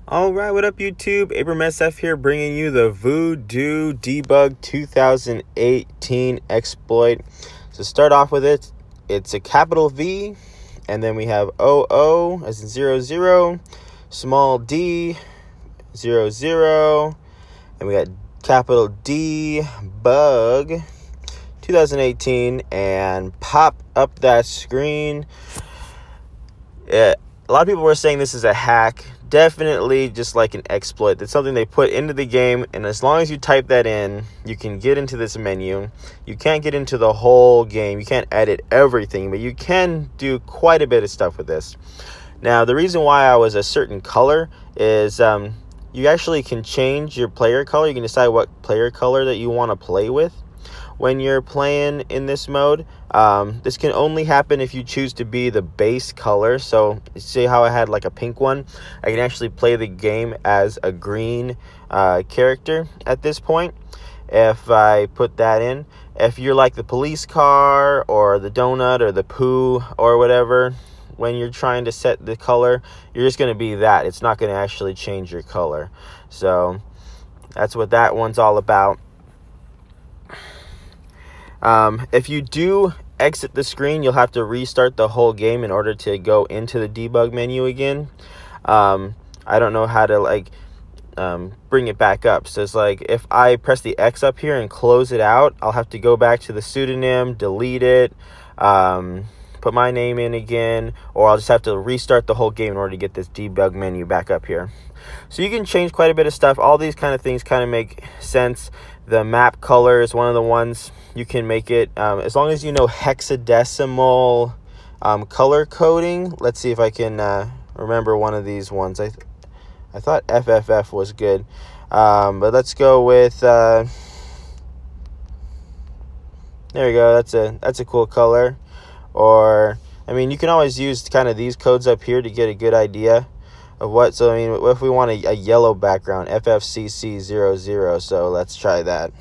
Alright, what up YouTube? Abram SF here, bringing you the V00d00Debug2018 exploit. So start off with it, it's a capital V, and then we have 00 as in 00, small d, 00, and we got capital D, bug, 2018, and pop up that screen. A lot of people were saying this is a hack. Definitely just like an exploit. That's something they put into the game, and as long as you type that in, you can get into this menu. You can't get into the whole game. You can't edit everything, but you can do quite a bit of stuff with this. Now, the reason why I was a certain color is you actually can change your player color. You can decide what player color that you want to play with when you're playing in this mode. This can only happen if you choose to be the base color. So see how I had like a pink one? I can actually play the game as a green character at this point if I put that in. If you're like the police car or the donut or the poo or whatever, when you're trying to set the color, you're just going to be that. It's not going to actually change your color. So that's what that one's all about. If you do exit the screen, you'll have to restart the whole game in order to go into the debug menu again. I don't know how to bring it back up. So it's like if I press the X up here and close it out, I'll have to go back to the pseudonym, delete it, put my name in again, or I'll just have to restart the whole game in order to get this debug menu back up here. So you can change quite a bit of stuff. All these kind of things kind of make sense. The map color is one of the ones you can make it, as long as you know hexadecimal color coding. Let's see if I can remember one of these ones. I thought FFF was good, but let's go with there we go. That's a cool color. Or I mean, you can always use kind of these codes up here to get a good idea of what. So I mean, if we want a yellow background, FFCC00, so let's try that.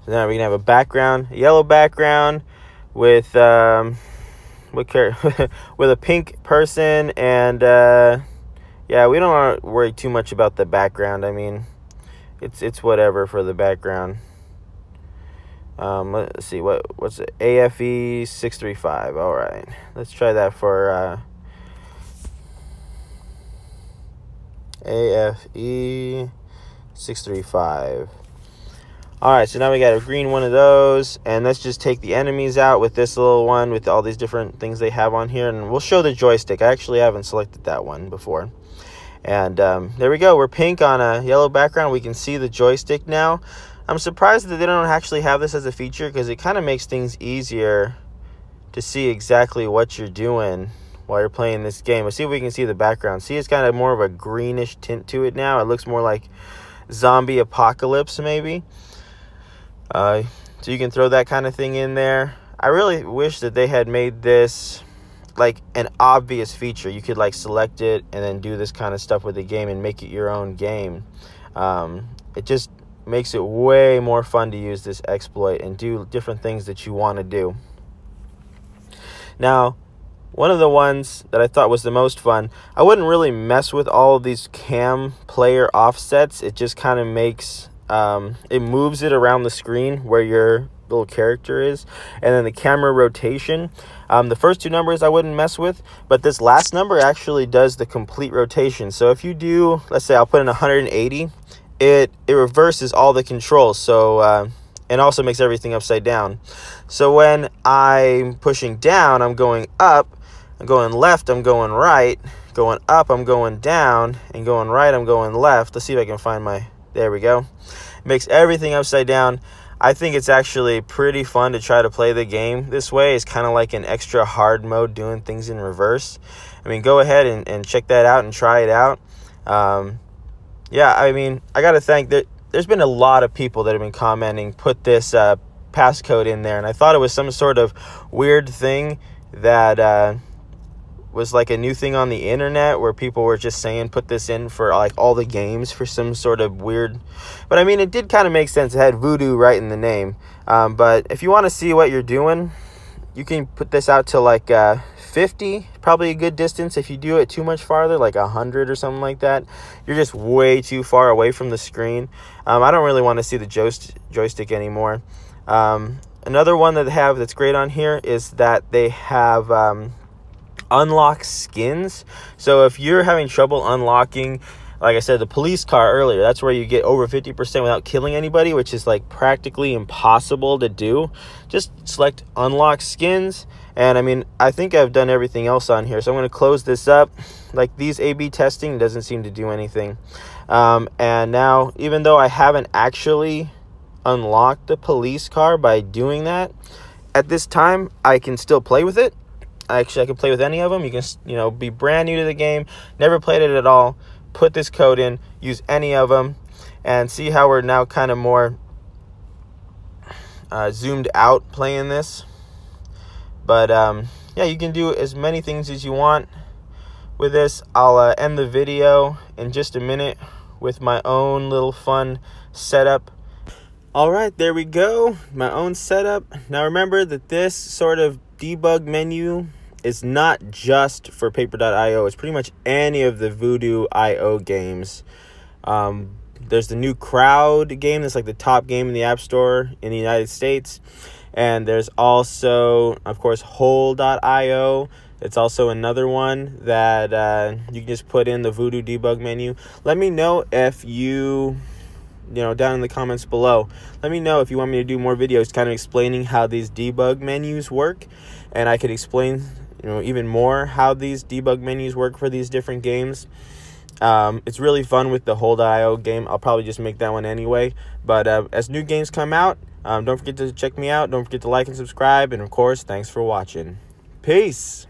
So now we can have a background, a yellow background with with a pink person, and yeah, we don't want to worry too much about the background. I mean, it's whatever for the background. Let's see, what's it? AFE 635. All right, let's try that for AFE 635. All right, so now we got a green one of those, and let's just take the enemies out with this little one with all these different things they have on here, and we'll show the joystick. I actually haven't selected that one before. And there we go. We're pink on a yellow background. We can see the joystick now. I'm surprised that they don't actually have this as a feature, because it kind of makes things easier to see exactly what you're doing while you're playing this game. Let's see if we can see the background. See, it's kind of more of a greenish tint to it now. It looks more like zombie apocalypse maybe. So you can throw that kind of thing in there. I really wish that they had made this like an obvious feature. You could like select it and then do this kind of stuff with the game and make it your own game. It just makes it way more fun to use this exploit and do different things that you want to do. Now, one of the ones that I thought was the most fun, I wouldn't really mess with all of these cam player offsets. It just kind of makes it moves it around the screen where your little character is, and then the camera rotation. The first two numbers I wouldn't mess with, but this last number actually does the complete rotation. So if you do, let's say I'll put in 180, it reverses all the controls. So and also makes everything upside down. So when I'm pushing down, I'm going up, I'm going left, I'm going right, going up, I'm going down, and going right, I'm going left. Let's see if I can find my, there we go. It makes everything upside down. I think it's actually pretty fun to try to play the game this way. It's kind of like an extra hard mode, doing things in reverse. I mean, go ahead and check that out and try it out. Yeah, I mean, I got to thank that. There's been a lot of people that have been commenting, put this passcode in there, and I thought it was some sort of weird thing that was like a new thing on the internet where people were just saying put this in for like all the games for some sort of weird, but I mean, it did kind of make sense. It had voodoo right in the name. But if you want to see what you're doing, You can put this out to like 50, probably a good distance. If you do it too much farther, like 100 or something like that, you're just way too far away from the screen. I don't really want to see the joystick anymore. Another one that they have that's great on here is that they have unlock skins. So if you're having trouble unlocking, like I said, the police car earlier, that's where you get over 50% without killing anybody, which is like practically impossible to do. Just select unlock skins. And I mean, I think I've done everything else on here. So I'm going to close this up. Like these A/B testing doesn't seem to do anything. And now, even though I haven't actually unlocked the police car by doing that, at this time, I can still play with it. Actually, I can play with any of them. You can, be brand new to the game, never played it at all. Put this code in, use any of them, and see how we're now kind of more zoomed out playing this. But yeah, you can do as many things as you want with this. I'll end the video in just a minute with my own little fun setup. All right, there we go, my own setup. Now remember that this sort of debug menu is not just for Paper.io. It's pretty much any of the Voodoo.io games. There's the new Crowd game that's like the top game in the App Store in the United States. And there's also, of course, Hole.io. It's also another one that you can just put in the Voodoo debug menu. Let me know if you down in the comments below. Let me know if you want me to do more videos kind of explaining how these debug menus work. And I could explain even more how these debug menus work for these different games. It's really fun with the Hole.io game. I'll probably just make that one anyway. But as new games come out, don't forget to check me out. Don't forget to like and subscribe. And of course, thanks for watching. Peace.